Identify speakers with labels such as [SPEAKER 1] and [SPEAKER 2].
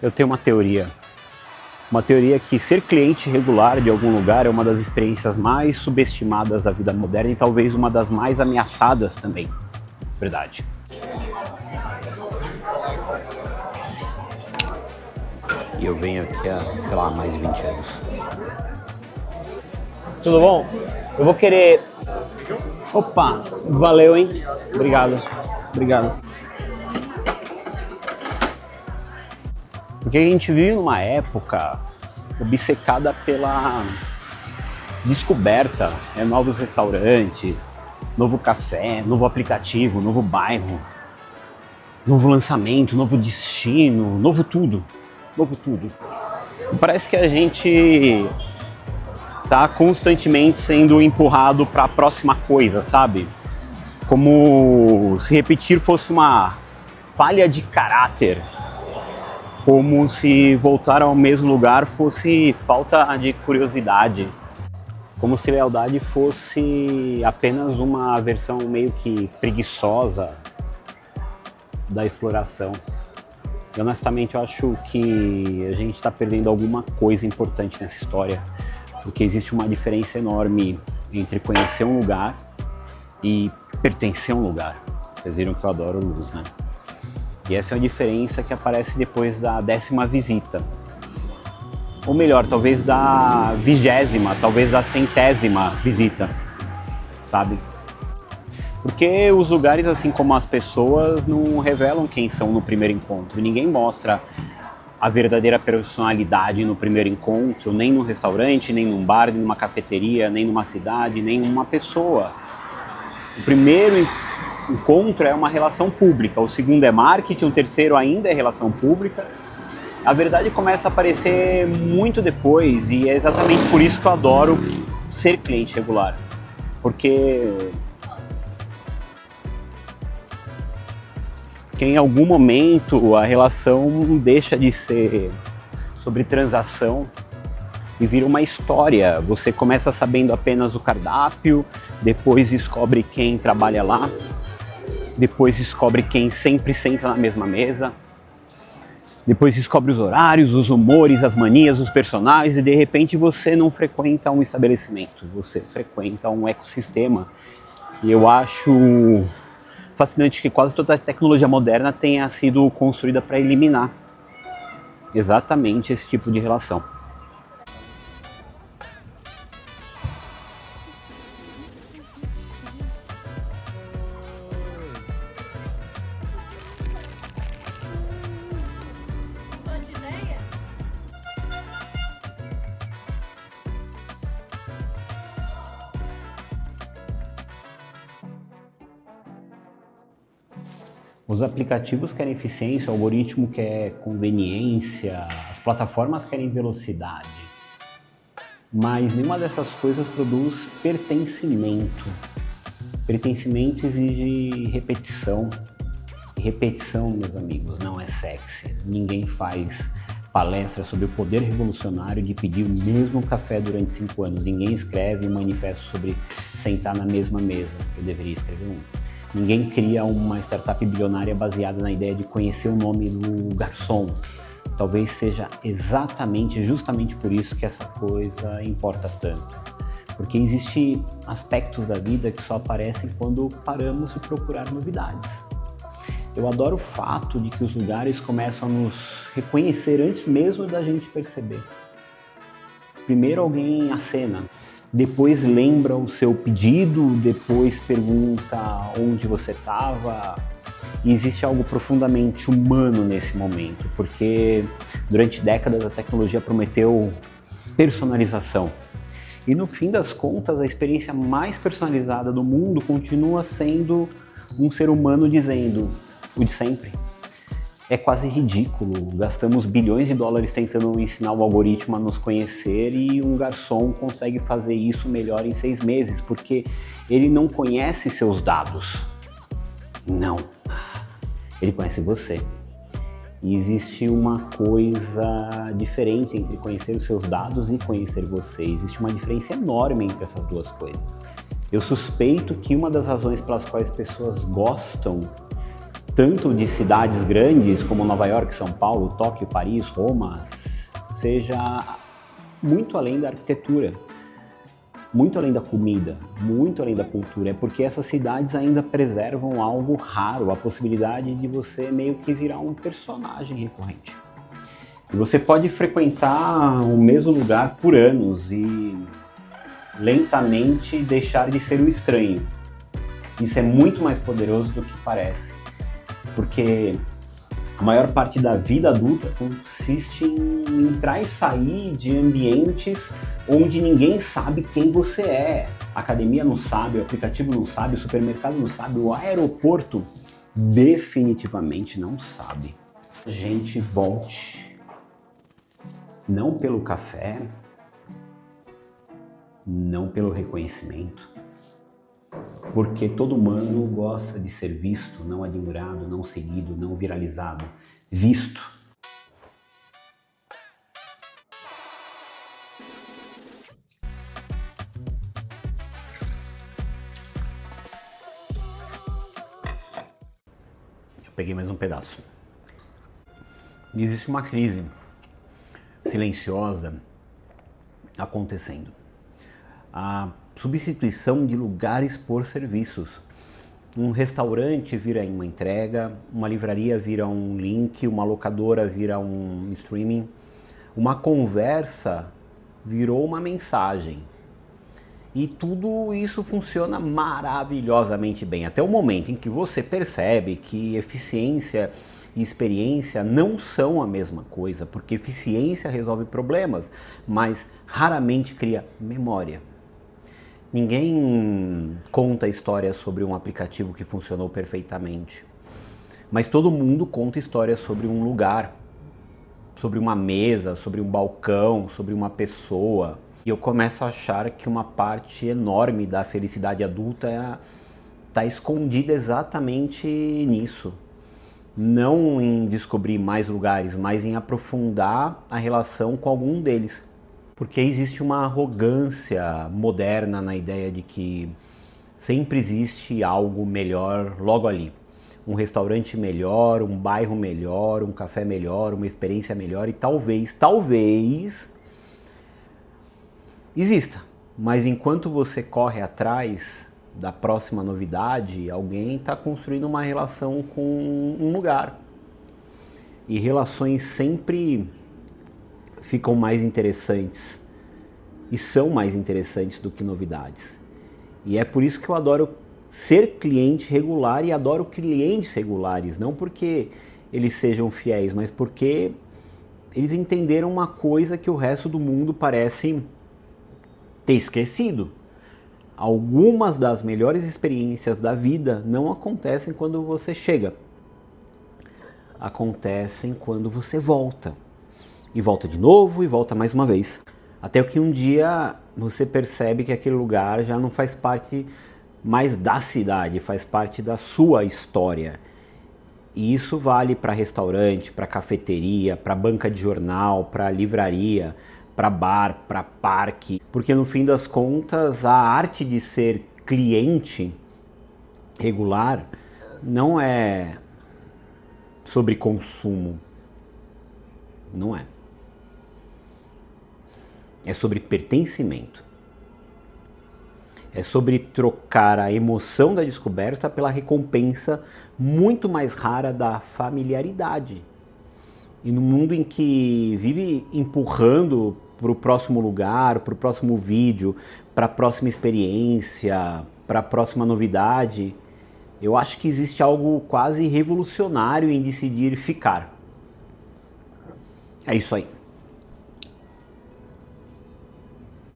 [SPEAKER 1] Eu tenho uma teoria. Uma teoria que ser cliente regular de algum lugar é uma das experiências mais subestimadas da vida moderna e talvez uma das mais ameaçadas também. Verdade. E eu venho aqui há, sei lá, mais de 20 anos. Tudo bom? Eu vou querer... Opa, valeu, hein? Obrigado. Obrigado. Porque a gente vive numa época obcecada pela descoberta, novos restaurantes, novo café, novo aplicativo, novo bairro, novo lançamento, novo destino, novo tudo. Parece que a gente tá constantemente sendo empurrado para a próxima coisa, sabe? Como se repetir fosse uma falha de caráter. Como se voltar ao mesmo lugar fosse falta de curiosidade. Como se lealdade fosse apenas uma versão meio que preguiçosa da exploração. E honestamente eu acho que a gente está perdendo alguma coisa importante nessa história. Porque existe uma diferença enorme entre conhecer um lugar e pertencer a um lugar. Vocês viram que eu adoro luz, né? E essa é uma diferença que aparece depois da 10ª visita. Ou melhor, talvez da 20ª, talvez da 100ª visita, sabe? Porque os lugares, assim como as pessoas, não revelam quem são no primeiro encontro. Ninguém mostra a verdadeira personalidade no primeiro encontro, nem no restaurante, nem num bar, nem numa cafeteria, nem numa cidade, nem numa pessoa. O primeiro encontro é uma relação pública, o segundo é marketing, o terceiro ainda é relação pública. A verdade começa a aparecer muito depois e é exatamente por isso que eu adoro ser cliente regular. Porque em algum momento a relação deixa de ser sobre transação e vira uma história. Você começa sabendo apenas o cardápio, depois descobre quem trabalha lá, depois descobre quem sempre senta na mesma mesa, depois descobre os horários, os humores, as manias, os personagens e de repente você não frequenta um estabelecimento, você frequenta um ecossistema. E eu acho fascinante que quase toda a tecnologia moderna tenha sido construída para eliminar exatamente esse tipo de relação. Os aplicativos querem eficiência, o algoritmo quer conveniência, as plataformas querem velocidade. Mas nenhuma dessas coisas produz pertencimento. Pertencimento exige repetição. E repetição, meus amigos, não é sexy. Ninguém faz palestra sobre o poder revolucionário de pedir o mesmo café durante 5 anos. Ninguém escreve um manifesto sobre sentar na mesma mesa. Eu deveria escrever um. Ninguém cria uma startup bilionária baseada na ideia de conhecer o nome do garçom. Talvez seja justamente por isso que essa coisa importa tanto. Porque existem aspectos da vida que só aparecem quando paramos de procurar novidades. Eu adoro o fato de que os lugares começam a nos reconhecer antes mesmo da gente perceber. Primeiro alguém acena. Depois lembra o seu pedido, depois pergunta onde você estava. E existe algo profundamente humano nesse momento, porque durante décadas a tecnologia prometeu personalização. E no fim das contas, a experiência mais personalizada do mundo continua sendo um ser humano dizendo o de sempre. É quase ridículo, gastamos bilhões de dólares tentando ensinar o algoritmo a nos conhecer e um garçom consegue fazer isso melhor em 6 meses, porque ele não conhece seus dados. Não, ele conhece você. E existe uma coisa diferente entre conhecer os seus dados e conhecer você. Existe uma diferença enorme entre essas duas coisas. Eu suspeito que uma das razões pelas quais pessoas gostam tanto de cidades grandes como Nova York, São Paulo, Tóquio, Paris, Roma, seja muito além da arquitetura, muito além da comida, muito além da cultura. É porque essas cidades ainda preservam algo raro, a possibilidade de você meio que virar um personagem recorrente. E você pode frequentar o mesmo lugar por anos e lentamente deixar de ser o estranho. Isso é muito mais poderoso do que parece, porque a maior parte da vida adulta consiste em entrar e sair de ambientes onde ninguém sabe quem você é. A academia não sabe, o aplicativo não sabe, o supermercado não sabe, o aeroporto definitivamente não sabe. Gente, volte. Não pelo café, não pelo reconhecimento, porque todo humano gosta de ser visto, não admirado, não seguido, não viralizado, visto. Eu peguei mais um pedaço. Existe uma crise silenciosa acontecendo. A substituição de lugares por serviços. Um restaurante vira uma entrega, uma livraria vira um link, uma locadora vira um streaming, uma conversa virou uma mensagem. E tudo isso funciona maravilhosamente bem, até o momento em que você percebe que eficiência e experiência não são a mesma coisa, porque eficiência resolve problemas, mas raramente cria memória. Ninguém conta histórias sobre um aplicativo que funcionou perfeitamente, mas todo mundo conta histórias sobre um lugar, sobre uma mesa, sobre um balcão, sobre uma pessoa. E eu começo a achar que uma parte enorme da felicidade adulta está escondida exatamente nisso. Não em descobrir mais lugares, mas em aprofundar a relação com algum deles. Porque existe uma arrogância moderna na ideia de que sempre existe algo melhor logo ali. Um restaurante melhor, um bairro melhor, um café melhor, uma experiência melhor e talvez exista. Mas enquanto você corre atrás da próxima novidade, alguém está construindo uma relação com um lugar. E relações sempre ficam mais interessantes e são mais interessantes do que novidades. E é por isso que eu adoro ser cliente regular e adoro clientes regulares, não porque eles sejam fiéis, mas porque eles entenderam uma coisa que o resto do mundo parece ter esquecido. Algumas das melhores experiências da vida não acontecem quando você chega. Acontecem quando você volta. E volta de novo e volta mais uma vez. Até que um dia você percebe que aquele lugar já não faz parte mais da cidade, faz parte da sua história. E isso vale para restaurante, para cafeteria, para banca de jornal, para livraria, para bar, para parque. Porque no fim das contas, a arte de ser cliente regular não é sobre consumo. Não é. É sobre pertencimento. É sobre trocar a emoção da descoberta pela recompensa muito mais rara da familiaridade. E no mundo em que vive empurrando para o próximo lugar, para o próximo vídeo, para a próxima experiência, para a próxima novidade, eu acho que existe algo quase revolucionário em decidir ficar. É isso aí.